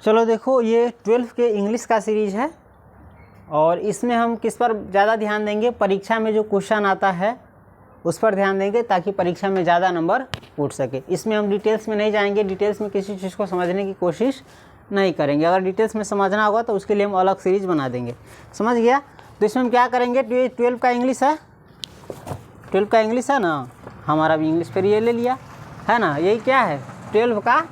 चलो देखो, ये 12th के इंग्लिश का सीरीज़ है और इसमें हम किस पर ज़्यादा ध्यान देंगे, परीक्षा में जो क्वेश्चन आता है उस पर ध्यान देंगे ताकि परीक्षा में ज़्यादा नंबर उठ सके। इसमें हम डिटेल्स में नहीं जाएंगे, डिटेल्स में किसी चीज़ को समझने की कोशिश नहीं करेंगे। अगर डिटेल्स में समझना होगा तो उसके लिए हम अलग सीरीज़ बना देंगे, समझ गया। तो इसमें हम क्या करेंगे, 12 का इंग्लिश है, 12 का इंग्लिश है ना, हमारा भी इंग्लिश पर ये ले लिया है ना। यही क्या है, 12 का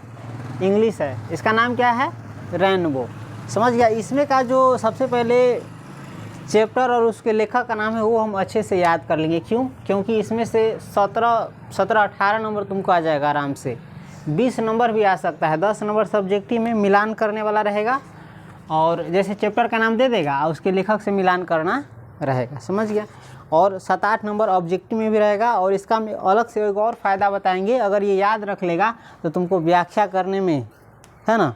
इंग्लिश है, इसका नाम क्या है, रेनबो, समझ गया। इसमें का जो सबसे पहले चैप्टर और उसके लेखक का नाम है वो हम अच्छे से याद कर लेंगे। क्यों? क्योंकि इसमें से 17-18 नंबर तुमको आ जाएगा आराम से, 20 नंबर भी आ सकता है, 10 नंबर सब्जेक्टिव में मिलान करने वाला रहेगा और जैसे चैप्टर का नाम दे देगा उसके लेखक से मिलान करना रहेगा, समझ गया। और 7-8 नंबर ऑब्जेक्टिव में भी रहेगा। और इसका हम अलग से एक और फ़ायदा बताएंगे, अगर ये याद रख लेगा तो तुमको व्याख्या करने में, है ना,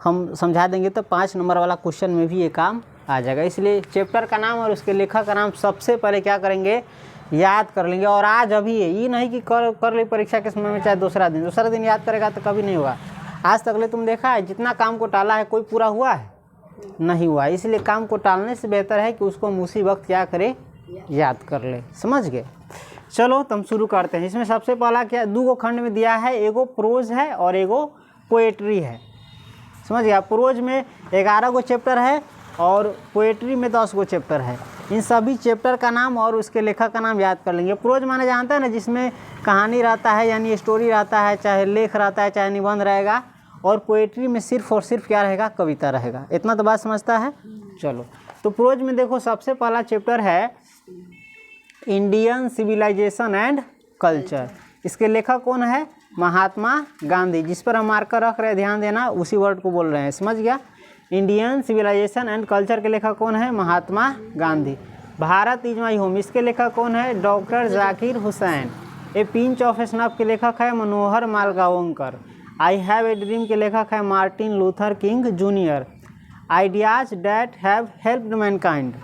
हम समझा देंगे तो 5 नंबर वाला क्वेश्चन में भी ये काम आ जाएगा। इसलिए चैप्टर का नाम और उसके लेखक का नाम सबसे पहले क्या करेंगे, याद कर लेंगे। और आज अभी ये नहीं कि कर ले परीक्षा के समय में, चाहे दूसरा दिन याद करेगा तो कभी नहीं होगा। आज तक ले तुम देखा है जितना काम को टाला है कोई पूरा हुआ है, नहीं हुआ। इसलिए काम को टालने से बेहतर है कि उसको हम उसी वक्त क्या करें, याद कर ले, समझ गए। चलो तुम शुरू करते हैं। इसमें सबसे पहला क्या, 2 खंड में दिया है, एगो प्रोज है और एगो पोएट्री है, समझ गया। प्रोज में 11 गो चैप्टर है और पोएट्री में 10 गो चैप्टर है। इन सभी चैप्टर का नाम और उसके लेखक का नाम याद कर लेंगे। प्रोज माने जानते हैं ना, जिसमें कहानी रहता है, यानी स्टोरी रहता है, चाहे लेख रहता है, चाहे निबंध रहेगा। और पोएट्री में सिर्फ और सिर्फ क्या रहेगा, कविता रहेगा। इतना तो बात समझता है। चलो तो प्रोज में देखो, सबसे पहला चैप्टर है इंडियन सिविलाइजेशन एंड कल्चर। इसके लेखक कौन है, महात्मा गांधी। जिस पर हम मार्कर रख रहे हैं, ध्यान देना, उसी वर्ड को बोल रहे हैं, समझ गया। इंडियन सिविलाइजेशन एंड कल्चर के लेखक कौन है, Mahatma Gandhi. Bharat is my home, इसके लेखक कौन है, doctor Zakir Hussain. A pinch of snuff के लेखक है मनोहर मालगाओंकर। आई हैव ए ड्रीम के लेखक है Martin Luther king junior. Ideas that have helped Mankind,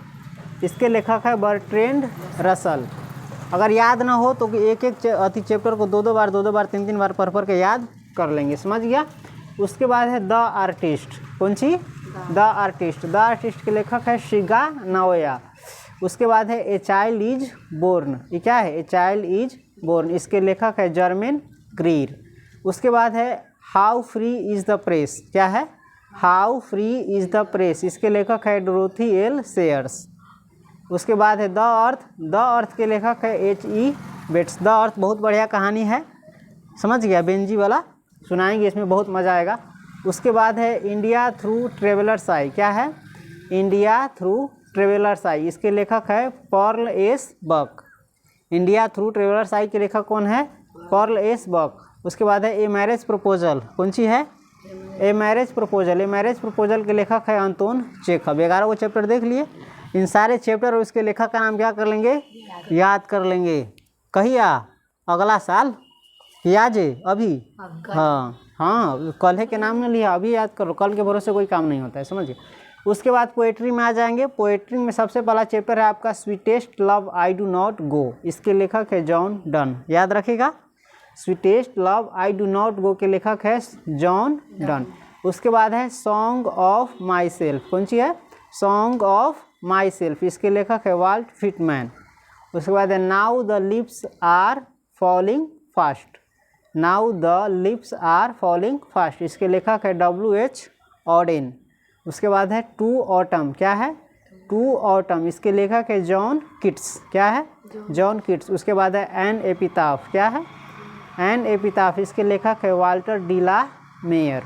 इसके लेखक है बर्ट्रैंड रसल। अगर याद ना हो तो एक चैप्टर को 2 बार 3 बार पढ़ के याद कर लेंगे, समझ गया। उसके बाद है द आर्टिस्ट, कौन सी, द आर्टिस्ट। द आर्टिस्ट के लेखक है शिगा नाओया। उसके बाद है ए चाइल्ड इज बोर्न, ये क्या है, ए चाइल्ड इज बोर्न, इसके लेखक है जर्मेन ग्रीर। उसके बाद है how free is the press, क्या है, how free is the press, इसके लेखक है डोरोथी एल सेयर्स। उसके बाद है द अर्थ, द अर्थ के लेखक है H.E. बेट्स। द अर्थ बहुत बढ़िया कहानी है, समझ गया, बेंजी वाला सुनाएंगे, इसमें बहुत मज़ा आएगा। उसके बाद है इंडिया थ्रू ट्रेवलर्स आई, क्या है, इंडिया थ्रू ट्रेवलर्स आई, इसके लेखक है Pearl S Buck. India through travellers eye के लेखक कौन है, पर्ल एस बक। उसके बाद है ए मैरिज प्रपोजल, कौन सी है, a marriage proposal. A marriage proposal के लेखक है अंतोन चेखव। 11 को चैप्टर देख लिए। इन सारे चैप्टर और उसके लेखक का नाम क्या कर लेंगे, याद कर लेंगे। कहिया, अगला साल या जे अभी, हाँ कल के नाम न लिया, अभी याद करो, कल के भरोसे कोई काम नहीं होता है, समझिए। उसके बाद पोएट्री में आ जाएंगे। पोएट्री में सबसे पहला चैप्टर है आपका sweetest love I do not go, इसके लेखक है जॉन डन, याद रखेगा। Sweetest love I do not go के लेखक है जॉन डन। उसके बाद है सॉन्ग ऑफ माई सेल्फ, कौन सी है, सॉन्ग ऑफ माई सेल्फ, इसके लेखक है वाल्ट फिटमैन। उसके बाद है now the leaves are falling fast, now the leaves are falling fast, इसके लेखक है W.H. ऑडेन। उसके बाद है टू ऑटम, क्या है, टू ऑटम, इसके लेखक है जॉन किट्स, क्या है, जॉन किट्स। उसके बाद है एन एपिताफ, क्या है, एन एपिताफ, इसके लेखक है वाल्टर डीला मेयर।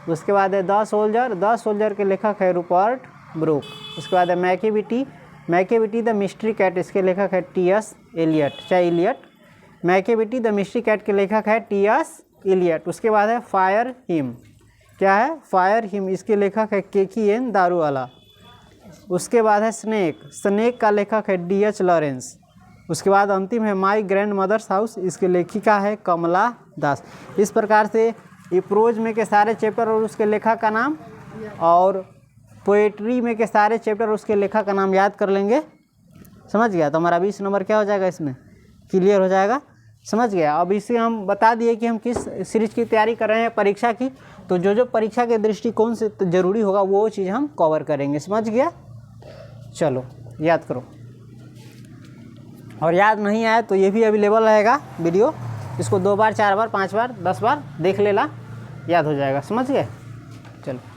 उसके बाद है द सोल्जर, द सोल्जर के लेखक है रूपर्ट ब्रूक। उसके बाद है Macavity, Macavity the mystery cat, इसके लेखक है T.S. एलियट, चाहे Eliot. Macavity the mystery cat के लेखक है T.S. एलियट। उसके बाद है फायर हिम, क्या है, फायर हिम, इसके लेखक है K.N. दारूवाला। उसके बाद है स्नेक, स्नेक का लेखक है D.H. लॉरेंस। उसके बाद अंतिम है माई ग्रैंड मदर्स हाउस, इसके लेखिका है कमला दास। इस प्रकार से ये प्रोज में के सारे चैप्टर और उसके लेखक का नाम, और पोएट्री में के सारे चैप्टर और उसके लेखक का नाम याद कर लेंगे, समझ गया। तो हमारा 20 नंबर क्या हो जाएगा, इसमें क्लियर हो जाएगा, समझ गया। अब इसे हम बता दिए कि हम किस सीरीज की तैयारी कर रहे हैं परीक्षा की। तो जो जो परीक्षा के दृष्टिकोण से ज़रूरी होगा वो चीज़ हम कवर करेंगे। समझ गया? चलो याद करो, और याद नहीं आया तो ये भी अवेलेबल रहेगा वीडियो, इसको 2 बार 4 बार 5 बार 10 बार देख लेना, याद हो जाएगा। समझ गए? चलो।